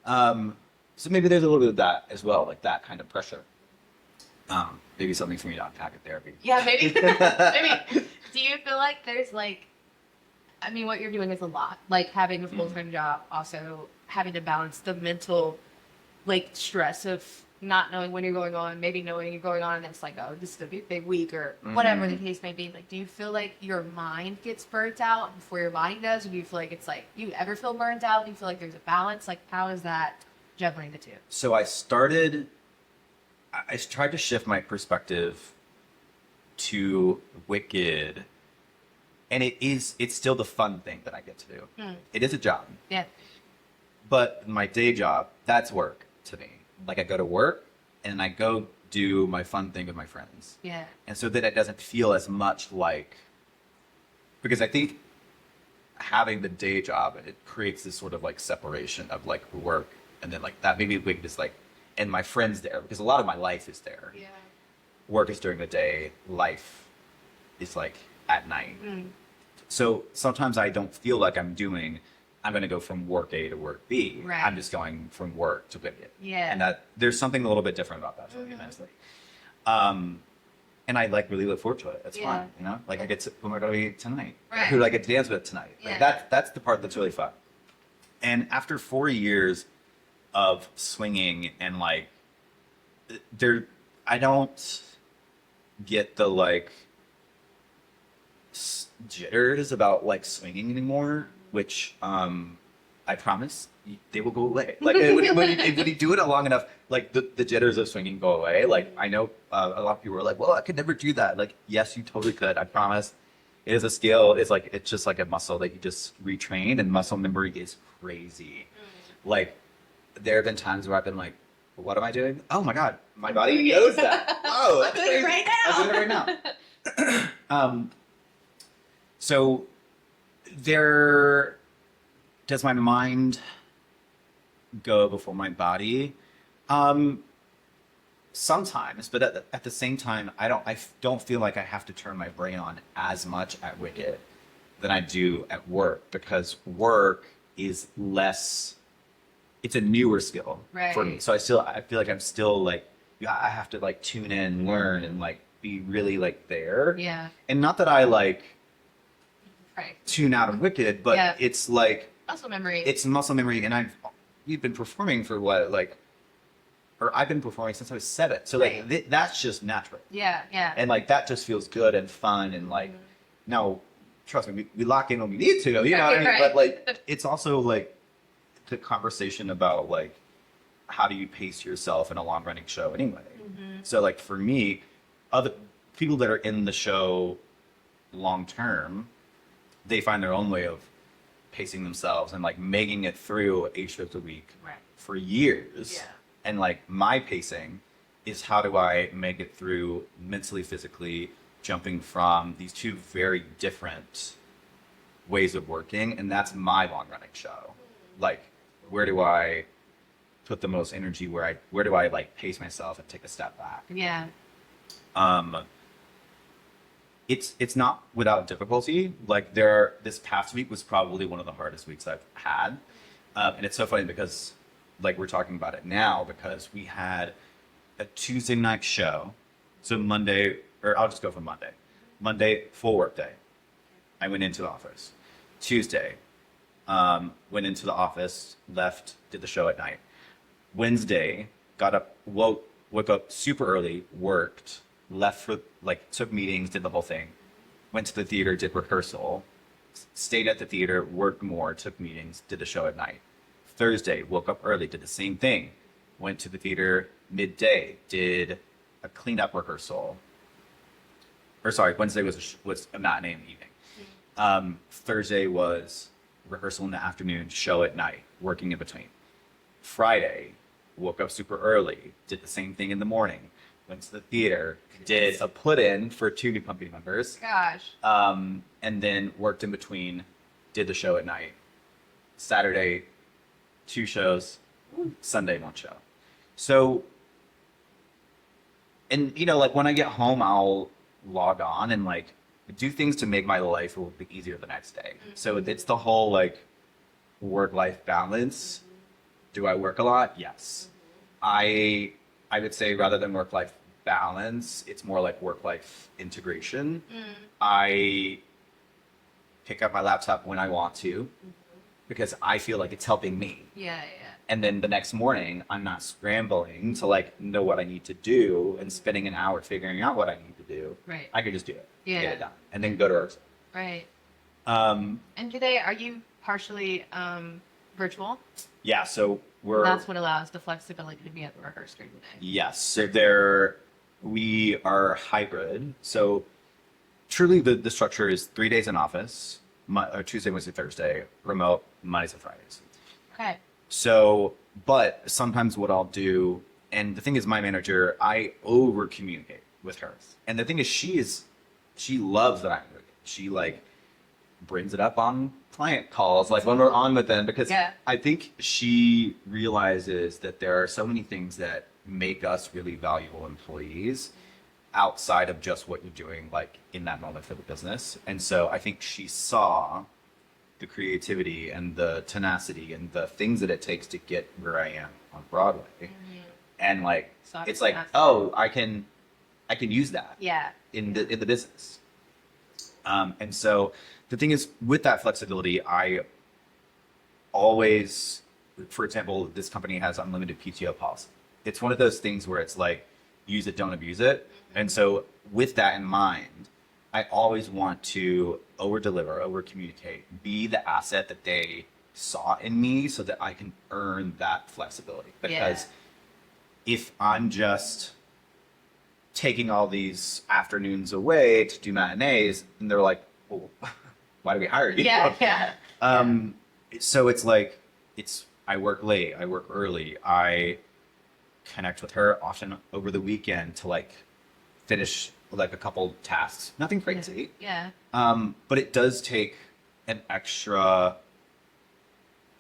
So maybe there's a little bit of that as well, like that kind of pressure. Maybe something for me to unpack in therapy. Yeah, maybe. Maybe. Do you feel like there's like, I mean, what you're doing is a lot. Like having a full-time job, also having to balance the mental, like, stress of not knowing when you're going on, maybe knowing you're going on, and it's like, oh, this is a big week, or whatever the case may be. Like, do you feel like your mind gets burnt out before your body does? Or do you feel like it's like, do you ever feel burnt out? Do you feel like there's a balance? Like, how is that juggling the two? So I tried to shift my perspective to Wicked, and it's still the fun thing that I get to do. It is a job. Yeah. But my day job, that's work to me. Like I go to work and I go do my fun thing with my friends. Yeah. And so that it doesn't feel as much like, because I think having the day job, it creates this sort of like separation of like work and then like that maybe Wicked is like, and my friends there, because a lot of my life is there. Yeah. Work is during the day, life is like at night. So sometimes I don't feel like I'm going to go from work A to work B. Right. I'm just going from work to Wicked. Yeah. And that there's something a little bit different about that for me, honestly. And I like really look forward to it. It's fun, you know? Like I get to, who am I going to be tonight? Right. Who do I get to dance with tonight? Yeah. Like that's the part that's really fun. And after 4 years of swinging and like, I don't get the like jitters about like swinging anymore, which I promise they will go away. Like when you do it long enough, like the jitters of swinging go away. Like I know a lot of people are like, well, I could never do that. Like, yes, you totally could. I promise. It is a skill. It's just like a muscle that you just retrain, and muscle memory is crazy. Like there have been times where I've been like, what am I doing? Oh my God, my body knows that. Oh, I'm doing it right now. I'm doing it right now. So does my mind go before my body? Sometimes, but at the same time, I don't feel like I have to turn my brain on as much at Wicked than I do at work, because work is less, it's a newer skill for me. So I feel like I'm still like, I have to like tune in, learn, and like be really like there. Yeah. And not that I like tune out of Wicked, but it's like muscle memory. It's muscle memory, and you've been performing for what, like, or I've been performing since I was 7. So like that's just natural. Yeah, yeah. And like that just feels good and fun, and like now, trust me, we lock in when we need to, you know what I mean? But like it's also like the conversation about like how do you pace yourself in a long running show anyway. So like for me, other people that are in the show long term, they find their own way of pacing themselves and like making it through 8 shows a week for years. Yeah. And like my pacing is how do I make it through mentally, physically, jumping from these two very different ways of working. And that's my long running show. Like, where do I put the most energy? Where do I like pace myself and take a step back? Yeah. It's not without difficulty. Like this past week was probably one of the hardest weeks I've had. And it's so funny because like we're talking about it now, because we had a Tuesday night show. So Monday, or I'll just go from Monday. Monday, full work day. I went into the office. Tuesday, went into the office, left, did the show at night. Wednesday, got up, woke up super early, worked, left for like took meetings, did the whole thing, went to the theater, did rehearsal, stayed at the theater, worked more, took meetings, did the show at night. Thursday, woke up early, did the same thing, went to the theater midday, did a cleanup rehearsal. Or sorry, Wednesday was a matinee in the evening. Thursday was rehearsal in the afternoon, show at night, working in between. Friday, woke up super early, did the same thing in the morning, went to the theater, did a put-in for 2 new company members. Gosh. And then worked in between, did the show at night. Saturday, 2 shows, Sunday, 1 show. So, and you know, like when I get home, I'll log on and like do things to make my life a little bit easier the next day. So it's the whole like work-life balance. Do I work a lot? Yes. I would say rather than work-life balance, it's more like work-life integration. I pick up my laptop when I want to because I feel like it's helping me. Yeah. And then the next morning, I'm not scrambling to like know what I need to do and spending an hour figuring out what I need to do. Right. I could just do it. Yeah. Get it done. And then go to rehearsal. Right. And are you partially virtual? Yeah, so That's what allows the flexibility to be at the rehearsal during the day. Yes. So we are hybrid. So truly the structure is 3 days in office, Tuesday, Wednesday, Thursday, remote, Mondays and Fridays. Okay. So, but sometimes what I'll do, and the thing is my manager, I over communicate with her. And the thing is she loves that I'm doing it. She like brings it up on client calls, like when we're on with them, because Yeah. I think she realizes that there are so many things that make us really valuable employees outside of just what you're doing, like in that moment for the business. And so I think she saw the creativity and the tenacity and the things that it takes to get where I am on Broadway. And like, So it's like, tenacity. oh, I can use that Yeah. in the business. And so the thing is, with that flexibility, I always, for example, this company has unlimited PTO policy. It's one of those things where it's like, use it, don't abuse it. And so with that in mind, I always want to over deliver, over communicate, be the asset that they saw in me so that I can earn that flexibility. Because if I'm just taking all these afternoons away to do matinees, and they're like, well, why do we hire you? Yeah. So it's like, I work late, I work early, I connect with her often over the weekend to like finish like a couple tasks. Nothing crazy. Yeah. But it does take an extra,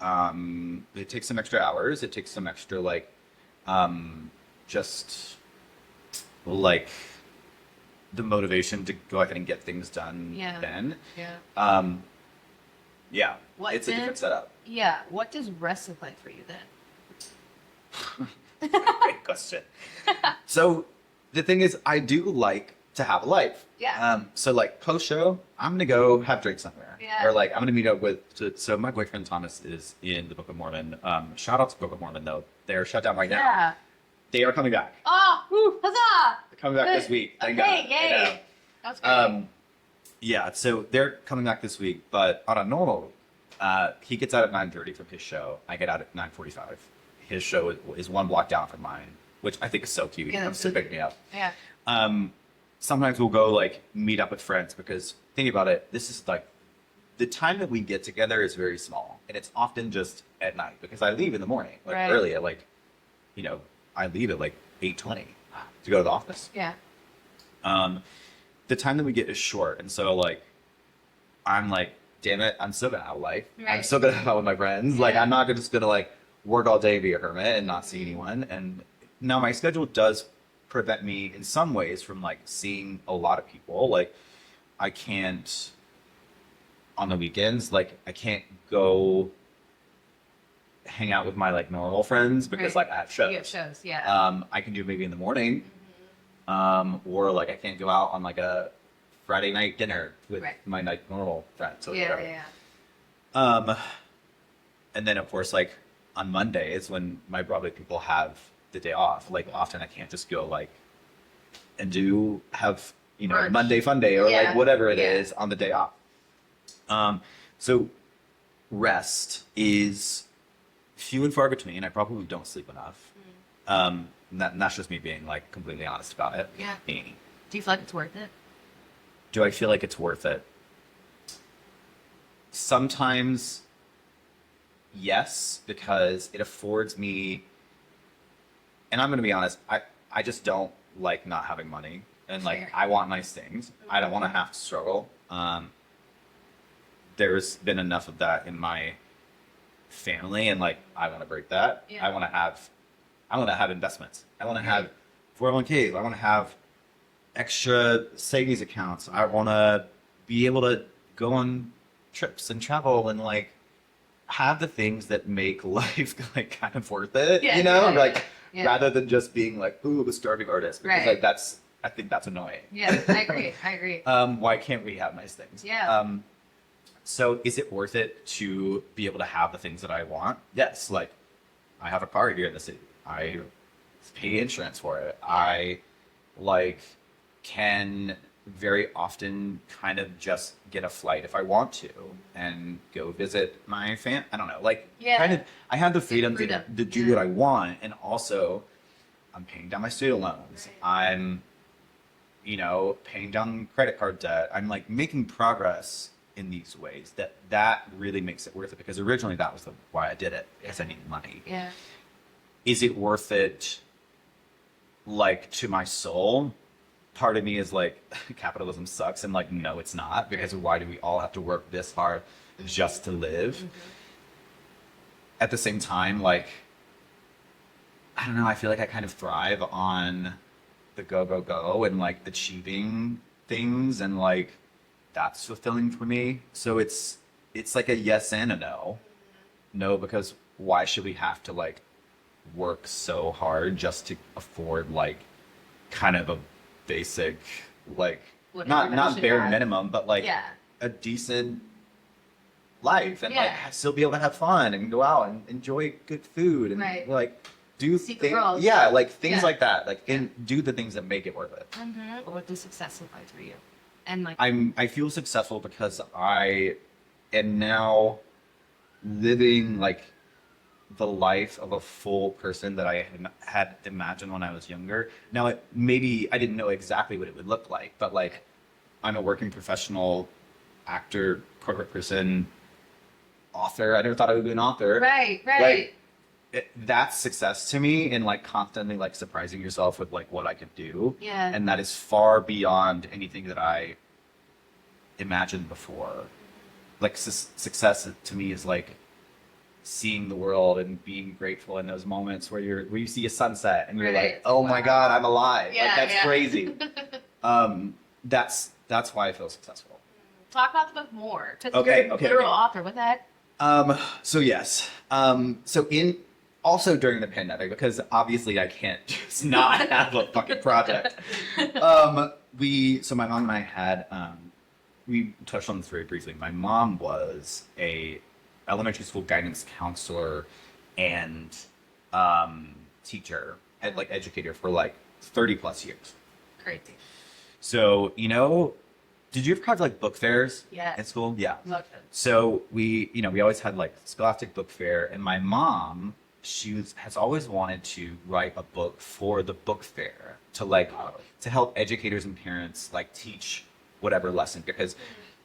it takes some extra hours. It takes some extra like, just like the motivation to go ahead and get things done then. Yeah. Yeah, What it's a different setup. Yeah. What does rest look like for you then? Great question. So the thing is, I do like to have a life. Yeah. So like post show, I'm gonna go have drinks somewhere. Yeah. Or like I'm gonna meet up with. So my boyfriend Thomas is in the Book of Mormon. Shout out to Book of Mormon though. They're shut down right now. Yeah. They are coming back. Oh, woo, huzzah! They're coming back this week. Thank Okay, God. I know. yay. That's great. Yeah, so they're coming back this week, but on a normal week, he gets out at 9:30 from his show. I get out at 9:45. His show is one block down from mine, which I think is so cute. He Yeah, comes to pick me up. Yeah. Sometimes we'll go like meet up with friends because think about it, this is like the time that we get together is very small, and it's often just at night because I leave in the morning, like Right. early at like, I leave at like 8:20 to go to the office. Yeah. The time that we get is short, and so like I'm like, damn it, I'm still gonna have a life. I'm Right. still gonna have out with my friends. Like Yeah. I'm not just gonna like work all day, be a hermit, and not see anyone. And now my schedule does prevent me in some ways from like seeing a lot of people. Like I can't on the weekends, like I can't go hang out with my like normal friends because Right. like I have shows. You have shows, yeah. I can do maybe in the morning, or like I can't go out on like a Friday night dinner with Right. my like normal friends. So Yeah, whatever. yeah. And then of course like on Monday is when my Broadway people have the day off. Like often I can't just go like and have Brunch. Monday fun day or Yeah. like whatever it Yeah. is on the day off. So rest is few and far between. I probably don't sleep enough. And that's just me being like completely honest about it. Yeah. Me. Do you feel like it's worth it? Do I feel like it's worth it? Sometimes, yes, because it affords me, and I'm going to be honest, I just don't like not having money. And like, Fair. I want nice things. I don't want to have to struggle. There's been enough of that in my family, and like, I want to break that. Yeah. I want to have investments. I want to have 401ks. I want to have extra savings accounts. I want to be able to go on trips and travel and like have the things that make life like kind of worth it, Yeah, yeah, like yeah. rather than just being like, ooh, a starving artist. Because Right. like I think that's annoying. Yeah, I agree. I agree. Why can't we have nice things? Yeah. So is it worth it to be able to have the things that I want? Yes. Like I have a car here in the city. I pay insurance for it. I like can very often kind of just get a flight if I want to and go visit my I don't know, like Yeah. kind of I have the freedom freedom. to do what I want, and also I'm paying down my student loans. I'm paying down credit card debt. I'm like making progress in these ways that really makes it worth it, because originally that was why I did it, because I needed money. Yeah. Is it worth it like to my soul? part of me is like, capitalism sucks, and like, no, it's not, because why do we all have to work this hard just to live? Mm-hmm. At the same time, like, I don't know, I feel like I kind of thrive on the go and like achieving things, and like that's fulfilling for me. So it's like a yes and a no. No, because why should we have to like work so hard just to afford like kind of a basic, like, not bare minimum, but like a decent life, and like still be able to have fun and go out and enjoy good food and like do things, like things like that, like and do the things that make it worth it. Mm-hmm. What does success look like for you? And like, I feel successful because I am now living like the life of a full person that I had imagined when I was younger. Now, maybe I didn't know exactly what it would look like, but like, I'm a working professional, actor, corporate person, author. I never thought I would be an author. Right. Like, that's success to me, and like constantly like surprising yourself with like what I could do. Yeah. And that is far beyond anything that I imagined before. Like success to me is like seeing the world and being grateful in those moments where you see a sunset and you're like, oh my God, I'm alive. Like that's crazy. That's why I feel successful. Talk about the book more. Okay. You're a literal author. What the heck? So yes. So also during the pandemic, because obviously I can't just not have a fucking project. So my mom and I had, we touched on this very briefly. My mom was a elementary school guidance counselor and teacher, and like educator for like 30 plus years. Crazy. So, did you ever have like book fairs in school? Yeah. Loved it. So we always had like Scholastic Book Fair, and my mom, has always wanted to write a book for the book fair to help educators and parents like teach whatever lesson, because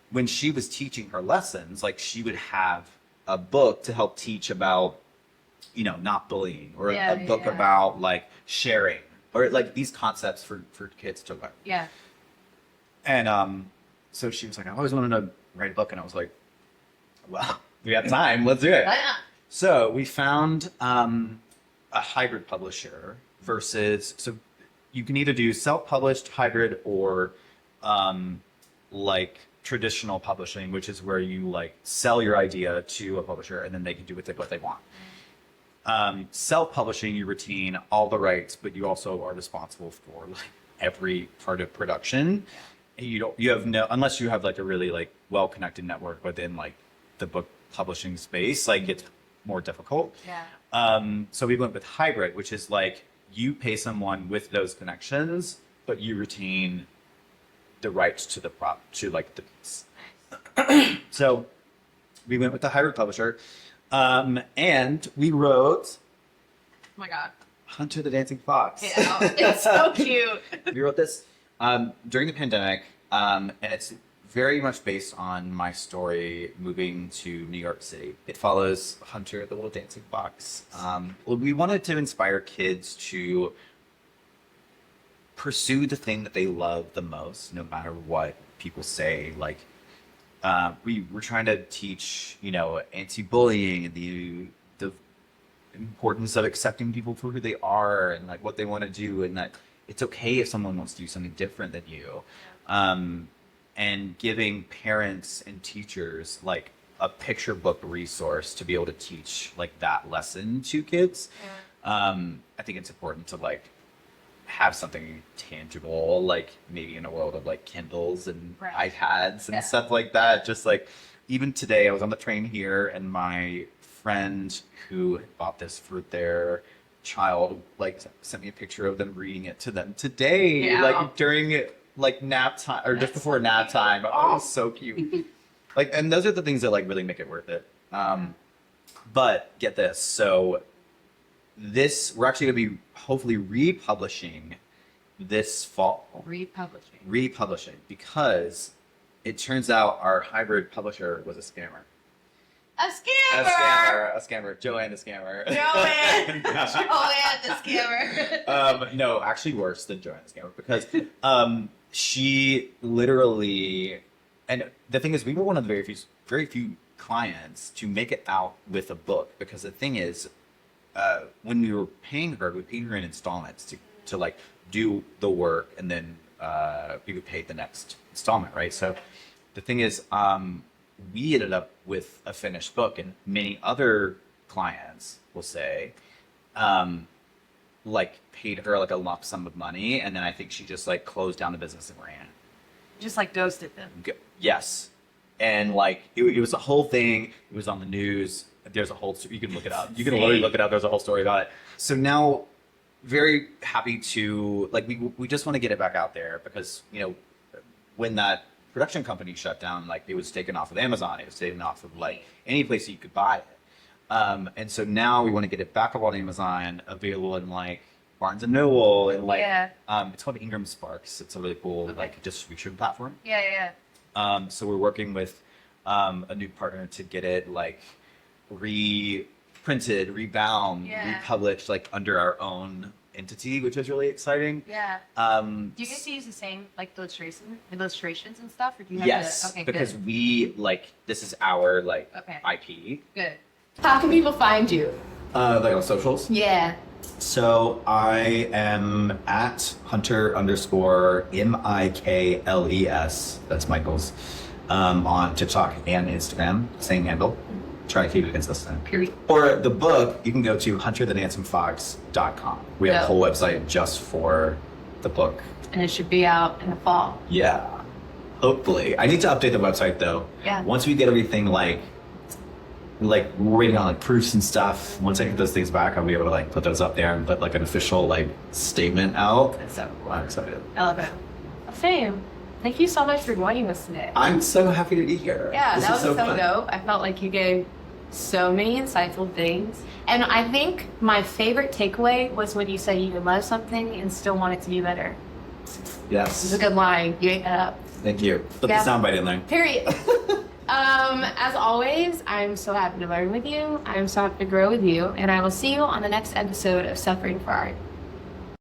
when she was teaching her lessons, like she would have a book to help teach about, not bullying, or a book about like sharing, or like these concepts for kids to learn. Yeah. And so she was like, I always wanted to write a book, and I was like, well, we have time, let's do it. So we found a hybrid publisher so you can either do self-published, hybrid, or like traditional publishing, which is where you like sell your idea to a publisher and then they can do with it what they want. Self-publishing, you retain all the rights, but you also are responsible for like every part of production. And unless you have like a really like well-connected network within like the book publishing space, like it's more difficult. Yeah. So we went with hybrid, which is like you pay someone with those connections, but you retain the rights to the piece. So we went with the hybrid publisher, and we wrote. Oh my God. Hunter the Dancing Fox. Yeah, it's so cute. We wrote this during the pandemic, and it's very much based on my story moving to New York City. It follows Hunter the Little Dancing Fox. We wanted to inspire kids to pursue the thing that they love the most, no matter what people say. Like, we were trying to teach, anti-bullying and the importance of accepting people for who they are and like what they want to do, and that it's okay if someone wants to do something different than you. And giving parents and teachers like a picture book resource to be able to teach like that lesson to kids. I think it's important to like have something tangible, like maybe in a world of like Kindles and iPads and stuff like that. Just like even today I was on the train here, and my friend who bought this for their child like sent me a picture of them reading it to them today, like during like nap time or just before nap time. Oh, it was so cute. Like, and those are the things that like really make it worth it. But get this, so we're actually going to be hopefully republishing this fall. Republishing, because it turns out our hybrid publisher was a scammer. A scammer. A scammer. Joanne the scammer. Joanne the scammer. No, actually worse than Joanne the scammer because she literally, and the thing is, we were one of the very few clients to make it out with a book because the thing is, when we were paying her, we paid her in installments to like do the work and then we would pay the next installment, right? So the thing is, we ended up with a finished book, and many other clients will say, like paid her like a lump sum of money, and then I think she just like closed down the business and ran. Just like ghosted them. Yes, and like it was a whole thing. It was on the news. There's a whole. You can look it up. You can literally look it up. There's a whole story about it. So now, very happy to like we just want to get it back out there because when that production company shut down, like it was taken off of Amazon, it was taken off of like any place that you could buy it. And so now we want to get it back up on Amazon, available in like Barnes and Noble and like it's called Ingram Sparks. It's a really cool like distribution platform. So we're working with a new partner to get it like reprinted, rebound, republished like under our own entity, which is really exciting. Do you get to use the same like illustrations and stuff, or do you have to? Okay, because good. we like this is our like IP. Good. How can people find you? Like on socials. Yeah. So I am at Hunter_Mikles. That's Michael's on TikTok and Instagram. Same handle. Try to keep it consistent. Period. Or the book, you can go to hunterthenhansomefox.com. We have a whole website just for the book. And it should be out in the fall. Yeah. Hopefully. I need to update the website though. Yeah. Once we get everything like we're waiting on like proofs and stuff. Once I get those things back, I'll be able to like put those up there and put like an official like statement out. That's so cool. I'm excited. I love it. Same. Thank you so much for joining us today. I'm so happy to be here. Yeah, that was so fun. dope. I felt like you gave so many insightful things. And I think my favorite takeaway was when you said you can love something and still want it to be better. Yes. This is a good line. You ate that up. Thank you. Put the soundbite in there. Period. As always, I'm so happy to learn with you. I'm so happy to grow with you. And I will see you on the next episode of Suffering for Art.